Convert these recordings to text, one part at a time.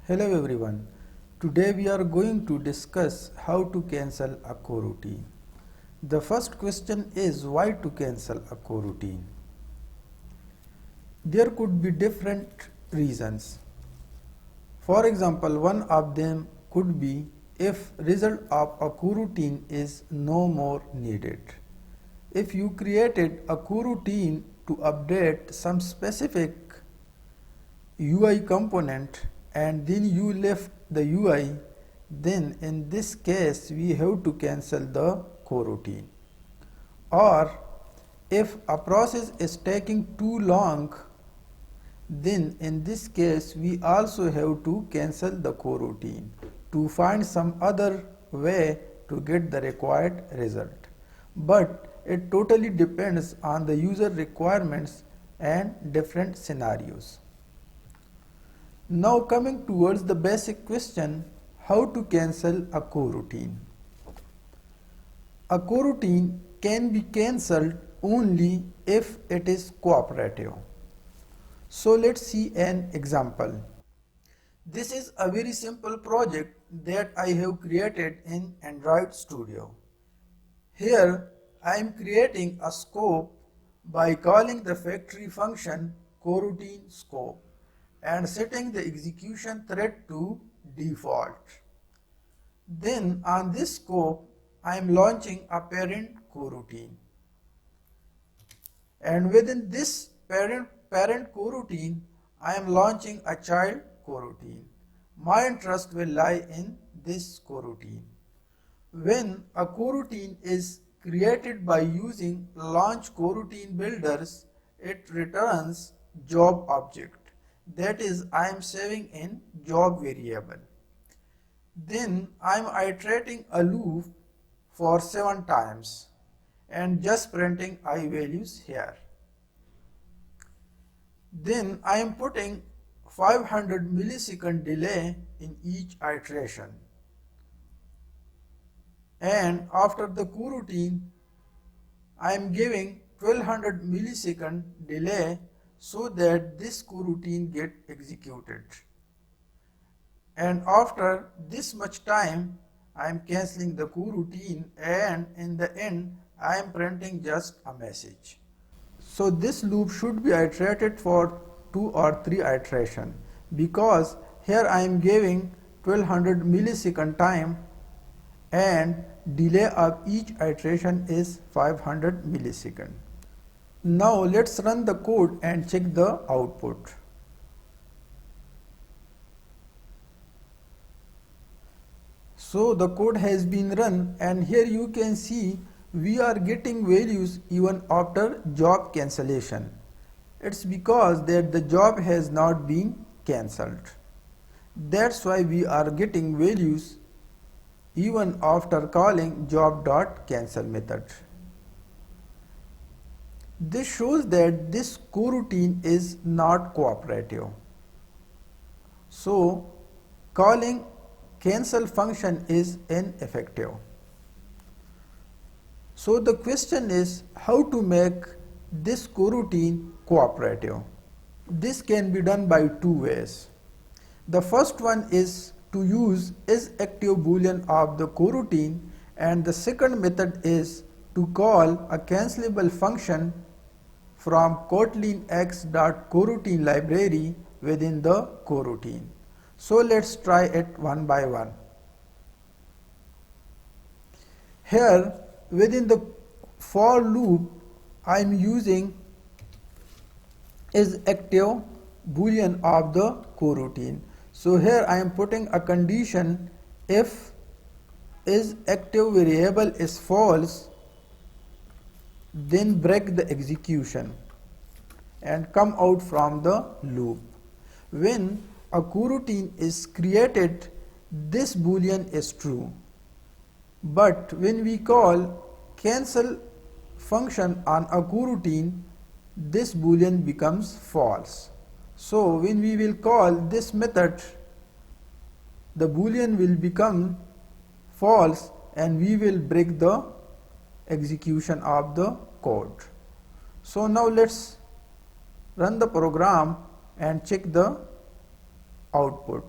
Hello everyone. Today we are going to discuss how to cancel a coroutine. The first question is why to cancel a coroutine. There could be different reasons. For example, one of them could be if result of a coroutine is no more needed. If you created a coroutine to update some specific UI component and then you left the UI, then in this case we have to cancel the coroutine. Or if a process is taking too long, then in this case we also have to cancel the coroutine to find some other way to get the required result. But it totally depends on the user requirements and different scenarios. Now coming towards the basic question, how to cancel a coroutine. A coroutine can be cancelled only if it is cooperative. So let's see an example. This is a very simple project that I have created in Android Studio. Here I am creating a scope by calling the factory function coroutine scope and setting the execution thread to default. Then on this scope I am launching a parent coroutine, and within this parent coroutine I am launching a child coroutine. My interest will lie in this coroutine. When a coroutine is created by using launch coroutine builders, it returns job object. That is, I am saving in job variable. Then I am iterating a loop for 7 times and just printing I values here. Then I am putting 500 millisecond delay in each iteration. And after the coroutine, I am giving 1200 millisecond delay so that this coroutine get executed. And after this much time, I am cancelling the coroutine, and in the end, I am printing just a message. So this loop should be iterated for 2 or 3 iterations, because here I am giving 1200 millisecond time and delay of each iteration is 500 millisecond. Now let's run the code and check the output. So the code has been run, and here you can see we are getting values even after job cancellation. It's because that the job has not been cancelled. That's why we are getting values even after calling job.cancel method. This shows that this coroutine is not cooperative. So calling cancel function is ineffective. So the question is how to make this coroutine cooperative. This can be done by 2 ways. The first one is to use isActive Boolean of the coroutine, and the second method is to call a cancelable function from kotlinx.coroutine library within the coroutine. So let's try it one by one. Here within the for loop I am using isActive Boolean of the coroutine. So here I am putting a condition: if isActive variable is false, then break the execution and come out from the loop. When a coroutine is created, this boolean is true, but when we call cancel function on a coroutine, this boolean becomes false. So when we will call this method, the boolean will become false and we will break the execution of the code. So now let's run the program and check the output.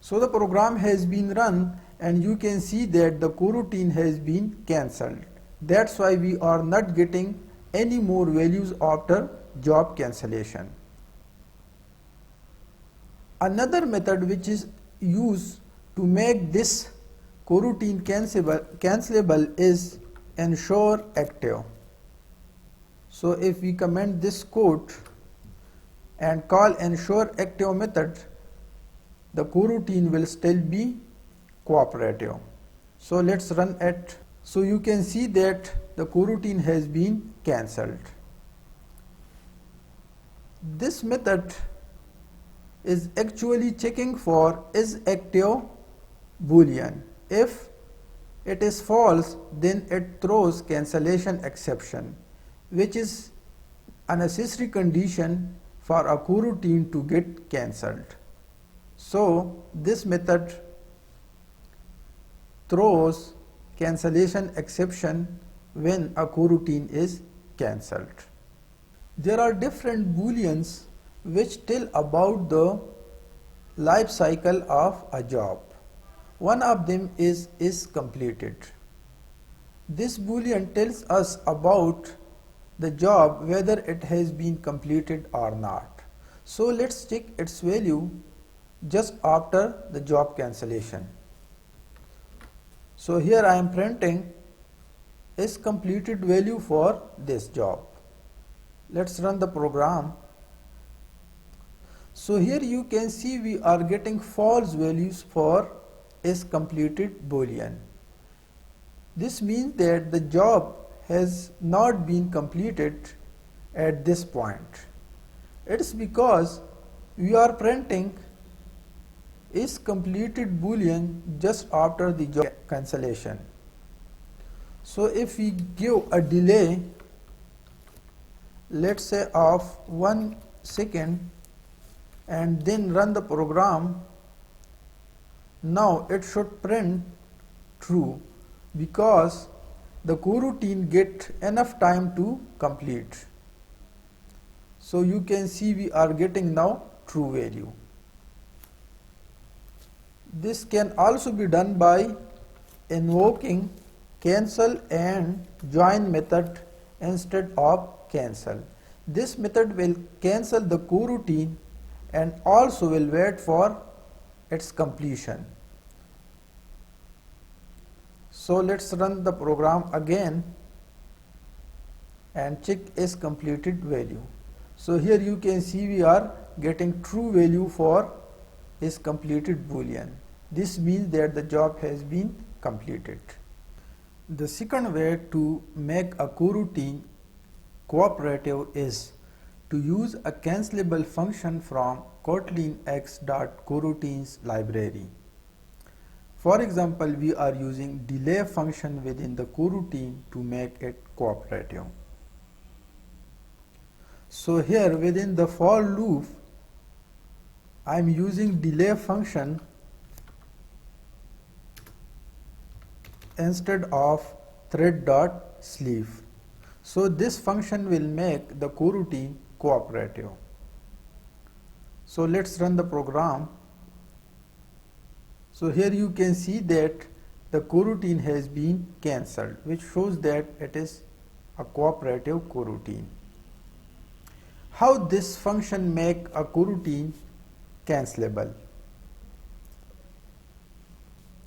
So the program has been run and you can see that the coroutine has been cancelled. That's why we are not getting any more values after job cancellation. Another method which is used to make this coroutine cancelable is ensureActive. So if we comment this code and call ensureActive method, the coroutine will still be cooperative. So let's run it. So you can see that the coroutine has been cancelled. This method is actually checking for isActive Boolean. If it is false, then it throws cancellation exception, which is a necessary condition for a coroutine to get cancelled. So this method throws cancellation exception when a coroutine is cancelled. There are different booleans which tell about the life cycle of a job. One of them is completed. This boolean tells us about the job, whether it has been completed or not. So let's check its value just after the job cancellation. So here I am printing isCompleted value for this job. Let's run the program. So here you can see we are getting false values for isCompleted Boolean. This means that the job has not been completed at this point. It's because we are printing isCompleted Boolean just after the job cancellation. So if we give a delay, let's say of 1 second, and then run the program, now it should print true because the coroutine get enough time to complete. So you can see we are getting now true value. This can also be done by invoking cancel and join method instead of cancel. This method will cancel the coroutine and also will wait for its completion. So let's run the program again and check isCompleted value. So here you can see we are getting true value for isCompleted Boolean. This means that the job has been completed. The second way to make a coroutine cooperative is to use a cancelable function from kotlinx.coroutines library. For example, we are using delay function within the coroutine to make it cooperative. So here within the for loop, I am using delay function instead of thread.sleep. So this function will make the coroutine cooperative. So let's run the program. So here you can see that the coroutine has been cancelled, which shows that it is a cooperative coroutine. How this function make a coroutine cancelable?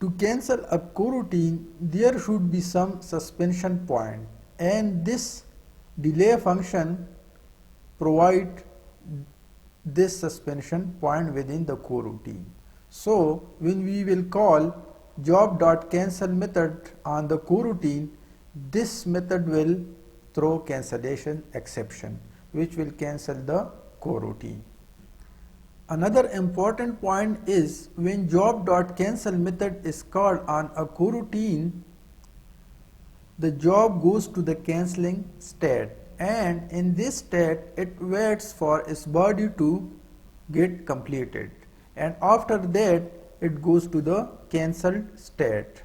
To cancel a coroutine, there should be some suspension point, and this delay function provide this suspension point within the coroutine. So when we will call job.cancel method on the coroutine, this method will throw cancellation exception, which will cancel the coroutine. Another important point is when job.cancel method is called on a coroutine, the job goes to the cancelling state, and in this state it waits for its body to get completed, and after that it goes to the cancelled state.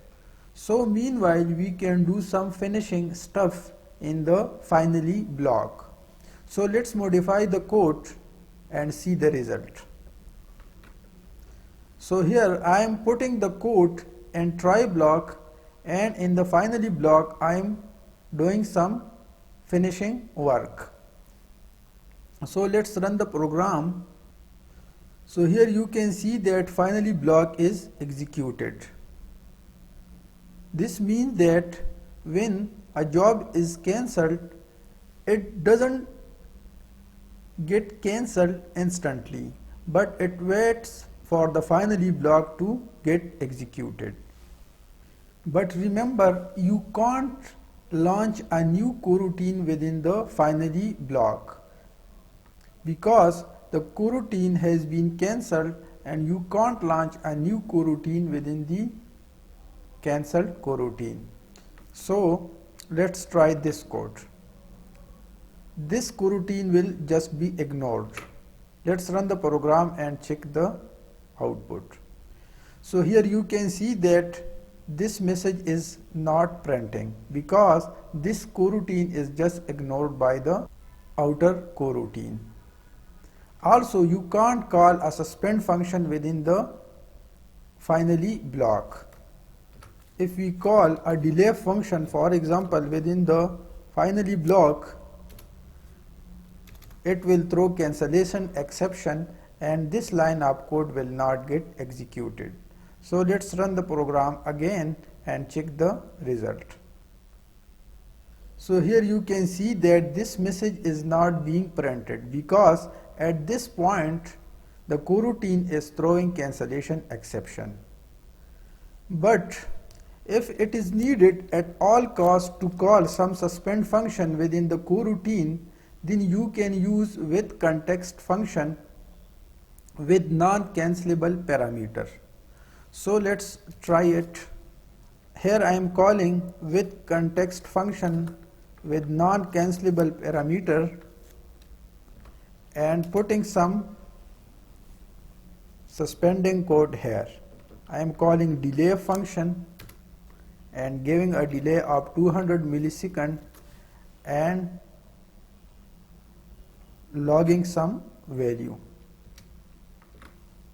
So meanwhile we can do some finishing stuff in the finally block. So let's modify the code and see the result. So here I am putting the code in try block, and in the finally block I am doing some finishing work. So let's run the program. So here you can see that finally block is executed. This means that when a job is cancelled, it doesn't get cancelled instantly, but it waits for the finally block to get executed. But remember, you can't launch a new coroutine within the finally block, because the coroutine has been cancelled and you can't launch a new coroutine within the cancelled coroutine. So let's try this code. This coroutine will just be ignored. Let's run the program and check the output. So here you can see that this message is not printing because this coroutine is just ignored by the outer coroutine. Also, you can't call a suspend function within the finally block. If we call a delay function, for example, within the finally block, it will throw cancellation exception and this line of code will not get executed. So let's run the program again and check the result. So here you can see that this message is not being printed because at this point the coroutine is throwing cancellation exception. But if it is needed at all costs to call some suspend function within the coroutine, then you can use withContext function with non-cancelable parameter. So let's try it. Here I am calling withContext function with non-cancelable parameter and putting some suspending code here. I am calling delay function and giving a delay of 200 milliseconds and logging some value.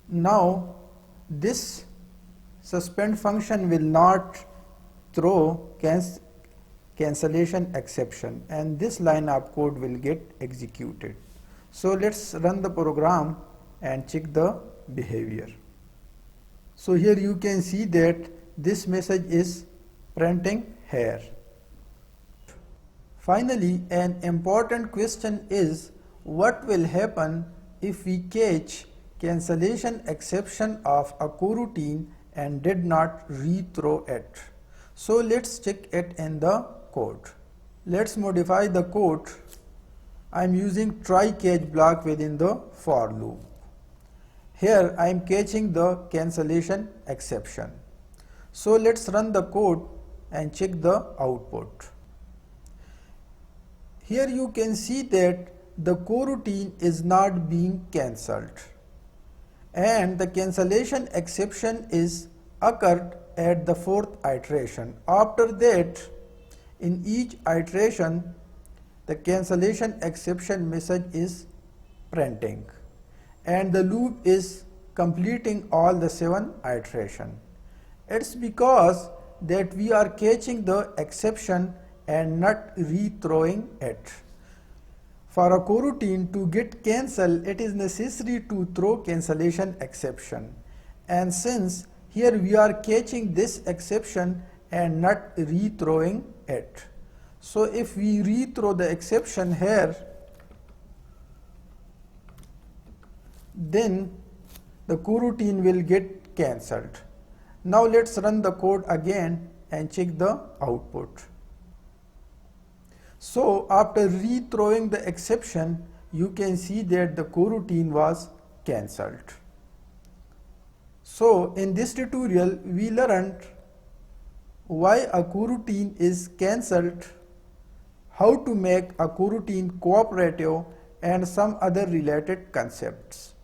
Now this suspend function will not throw cancellation exception and this line of code will get executed. So let's run the program and check the behavior. So here you can see that this message is printing here. Finally, an important question is what will happen if we catch cancellation exception of a coroutine and did not rethrow it. So let's check it in the code. Let's modify the code. I am using try catch block within the for loop. Here I am catching the cancellation exception. So let's run the code and check the output. Here you can see that the coroutine is not being cancelled and the cancellation exception is occurred at the fourth iteration. After that, in each iteration, the cancellation exception message is printing and the loop is completing all the 7 iterations. It's because that we are catching the exception and not rethrowing it. For a coroutine to get cancelled, it is necessary to throw cancellation exception. And since here we are catching this exception and not rethrowing it. So if we rethrow the exception here, then the coroutine will get cancelled. Now let's run the code again and check the output. So after rethrowing the exception, you can see that the coroutine was cancelled. So in this tutorial, we learned why a coroutine is cancelled, how to make a coroutine cooperative, and some other related concepts.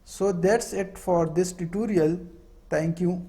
So that's it for this tutorial. Thank you.